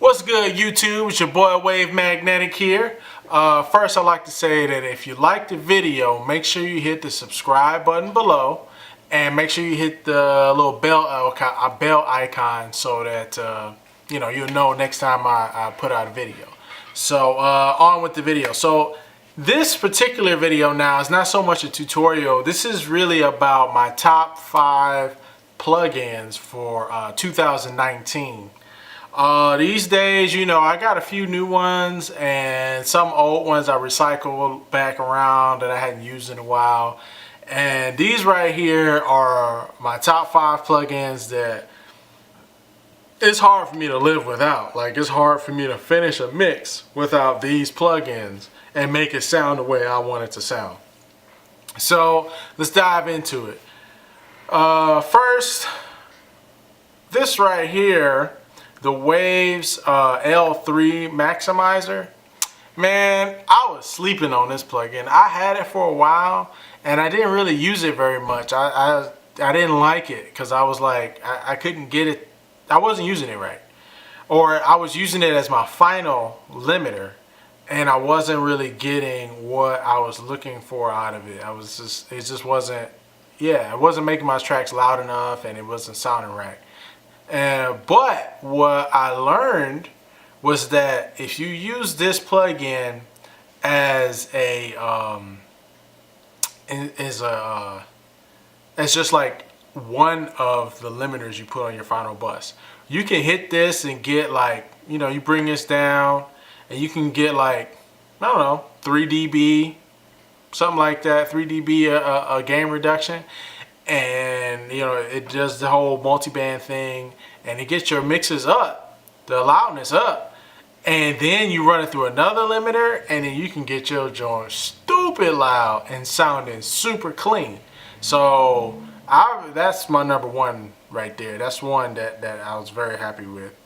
What's good, YouTube? It's your boy Wave Magnetic here. First, I'd like to say that if you like the video, make sure you hit the subscribe button below, and make sure you hit the little bell icon so that you'll know next time I put out a video. So on with the video. So this particular video now is not so much a tutorial. This is really about my top 5 plugins for 2019. These days, I got a few new ones and some old ones I recycled back around that I hadn't used in a while. And these right here are my top 5 plugins that it's hard for me to live without. Like, it's hard for me to finish a mix without these plugins and make it sound the way I want it to sound. So let's dive into it. First, this right here, the Waves L3 Maximizer. Man, I was sleeping on this plugin. I had it for a while and I didn't really use it very much. I didn't like it because I was like, I couldn't get it. I wasn't using it right. Or I was using it as my final limiter and I wasn't really getting what I was looking for out of it. It just wasn't, it wasn't making my tracks loud enough and it wasn't sounding right. But what I learned was that if you use this plugin as as just like one of the limiters you put on your final bus, you can hit this and get like, you bring this down and you can get like, I don't know, 3 dB, something like that, 3 dB a gain reduction. And it does the whole multi-band thing and it gets your mixes up, the loudness up, and then you run it through another limiter and then you can get your joint stupid loud and sounding super clean. So that's my number one right there. That's one that I was very happy with.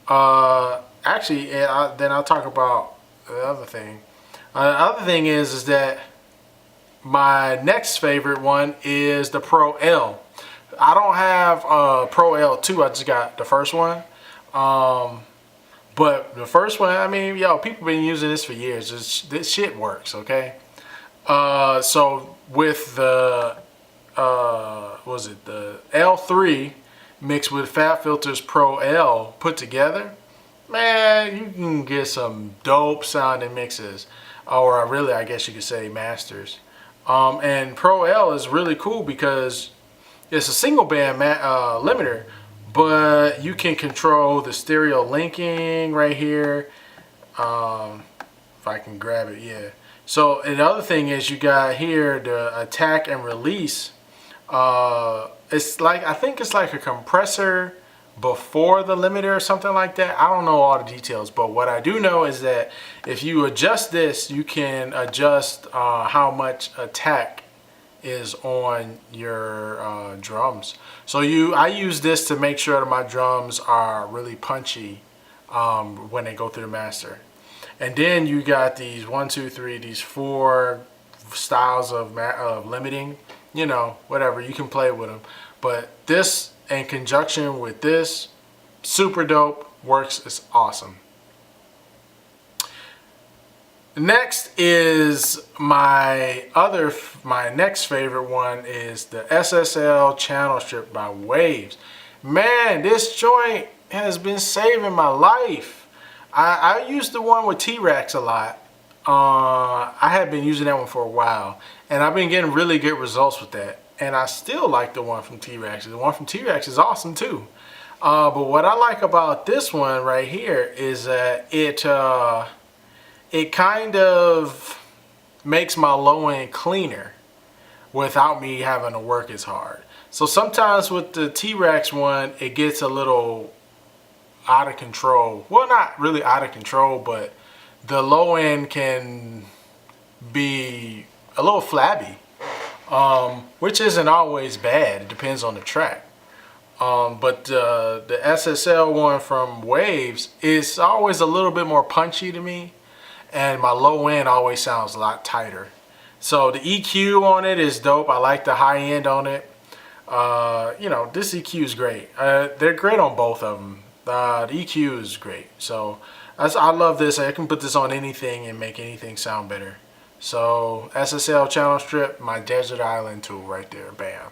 Actually, then I'll talk about the other thing. The other thing is that my next favorite one is the Pro L. I don't have Pro L2, I just got the first one. But the first one, I mean, people been using this for years. This shit works, okay? So with the, the L3 mixed with Fab Filter's Pro L put together, man, you can get some dope sounding mixes. Or really, I guess you could say masters. And Pro L is really cool because it's a single band limiter, but you can control the stereo linking right here. If I can grab it, yeah. So and the other thing is you got here the attack and release. It's like, I think it's like a compressor before the limiter or something like that. I don't know all the details, but what I do know is that if you adjust this, you can adjust how much attack is on your drums. So I use this to make sure that my drums are really punchy when they go through the master. And then you got these 1, 2, 3, these 4 styles of limiting, whatever, you can play with them. But this in conjunction with this, super dope, works, it's awesome. Next is my next favorite one is the SSL channel strip by Waves. Man, this joint has been saving my life. I used the one with T-Rex a lot. I had been using that one for a while and I've been getting really good results with that. And I still like the one from T-Rex. The one from T-Rex is awesome too. But what I like about this one right here is that it kind of makes my low end cleaner without me having to work as hard. So sometimes with the T-Rex one, it gets a little out of control. Well, not really out of control, but the low end can be a little flabby. Which isn't always bad. It depends on the track. But the SSL one from Waves is always a little bit more punchy to me, and my low end always sounds a lot tighter. So the EQ on it is dope. I like the high end on it. This EQ is great. They're great on both of them. The EQ is great. So I love this. I can put this on anything and make anything sound better. So SSL channel strip, my desert island tool right there. Bam.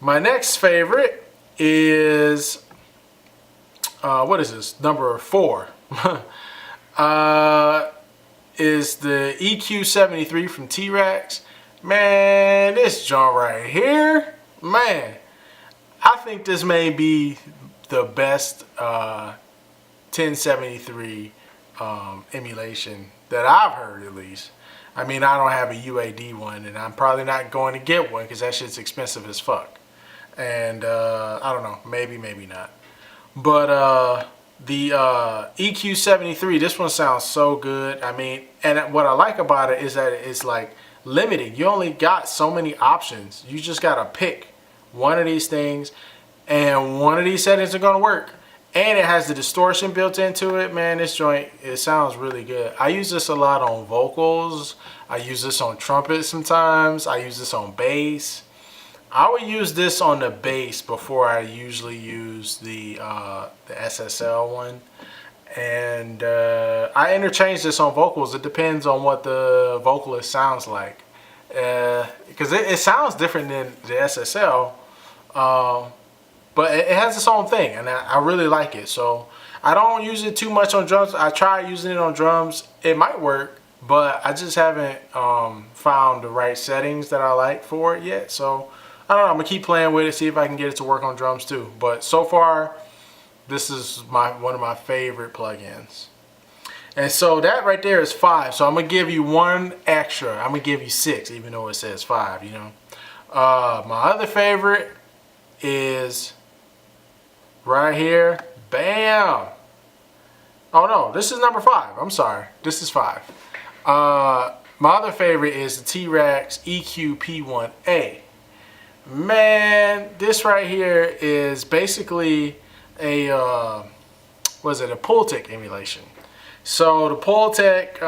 My next favorite is what is this? Number 4. Is the EQ73 from T-Rex. Man, this joint right here, man, I think this may be the best 1073 emulation that I've heard, at least. I mean, I don't have a UAD one, and I'm probably not going to get one because that shit's expensive as fuck. And I don't know, maybe not. But the EQ73, this one sounds so good. I mean, and what I like about it is that it's like limited. You only got so many options. You just gotta pick one of these things, and one of these settings are gonna work. And it has the distortion built into it. Man, this joint, it sounds really good. I use this a lot on vocals. I use this on trumpet sometimes. I use this on bass. I would use this on the bass before I usually use the SSL one. And I interchange this on vocals. It depends on what the vocalist sounds like. Because it sounds different than the SSL. But it has its own thing, and I really like it. So I don't use it too much on drums. I tried using it on drums. It might work, but I just haven't found the right settings that I like for it yet. So I don't know. I'm gonna keep playing with it, see if I can get it to work on drums too. But so far, this is one of my favorite plugins. And so that right there is 5. So I'm gonna give you one extra. I'm gonna give you 6, even though it says 5. You know. My other favorite is right here. Bam. Oh no, this is number 5. I'm sorry. This is 5. My other favorite is the T-Rex Eqp One. Man, this right here is basically a was it a Pultec emulation. So the Pultec,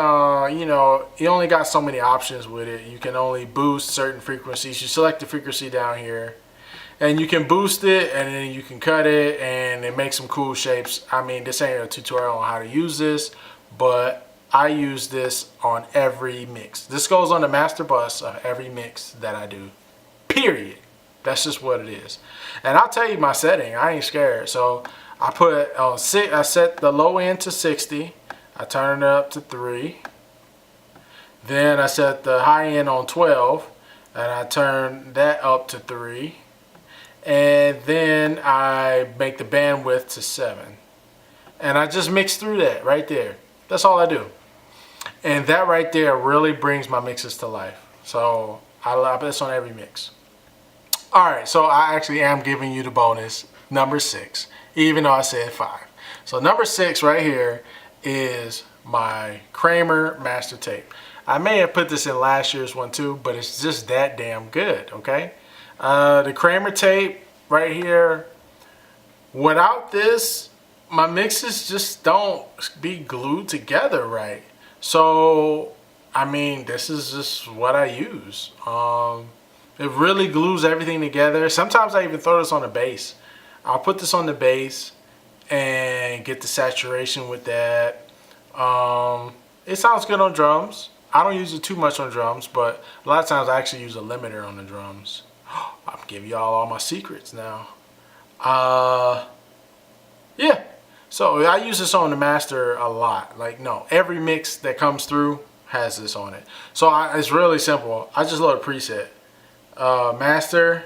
you know, you only got so many options with it. You can only boost certain frequencies. You select the frequency down here, and you can boost it, and then you can cut it, and it makes some cool shapes. I mean, this ain't a tutorial on how to use this, but I use this on every mix. This goes on the master bus of every mix that I do, period. That's just what it is. And I'll tell you my setting. I ain't scared. So I put on 6. I set the low end to 60. I turn it up to 3. Then I set the high end on 12, and I turn that up to 3. And then I make the bandwidth to 7. And I just mix through that right there. That's all I do. And that right there really brings my mixes to life. So I put this on every mix. Alright, so I actually am giving you the bonus, number 6, even though I said 5. So number 6 right here is my Cramer master tape. I may have put this in last year's one too, but it's just that damn good, okay? The Cramer tape right here, without this, my mixes just don't be glued together right. So, I mean, this is just what I use. It really glues everything together. Sometimes I even throw this on the bass. I'll put this on the bass and get the saturation with that. It sounds good on drums. I don't use it too much on drums, but a lot of times I actually use a limiter on the drums. I'm giving y'all all my secrets now. Yeah. So I use this on the master a lot. Like, no, every mix that comes through has this on it. So it's really simple. I just load a preset. Master,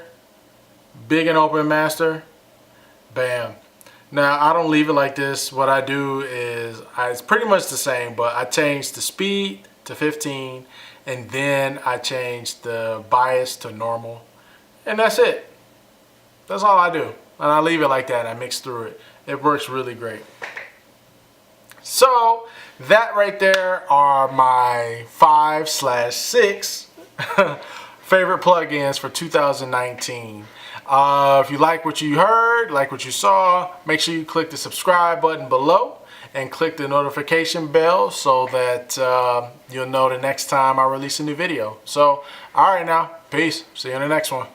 big and open master, bam. Now I don't leave it like this. What I do is it's pretty much the same, but I change the speed to 15, and then I change the bias to normal, and that's it. That's all I do, and I leave it like that. And I mix through it. It works really great. So that right there are my 5/6 favorite plugins for 2019. If you like what you heard, like what you saw, make sure you click the subscribe button below and click the notification bell so that you'll know the next time I release a new video. So, alright now, peace. See you in the next one.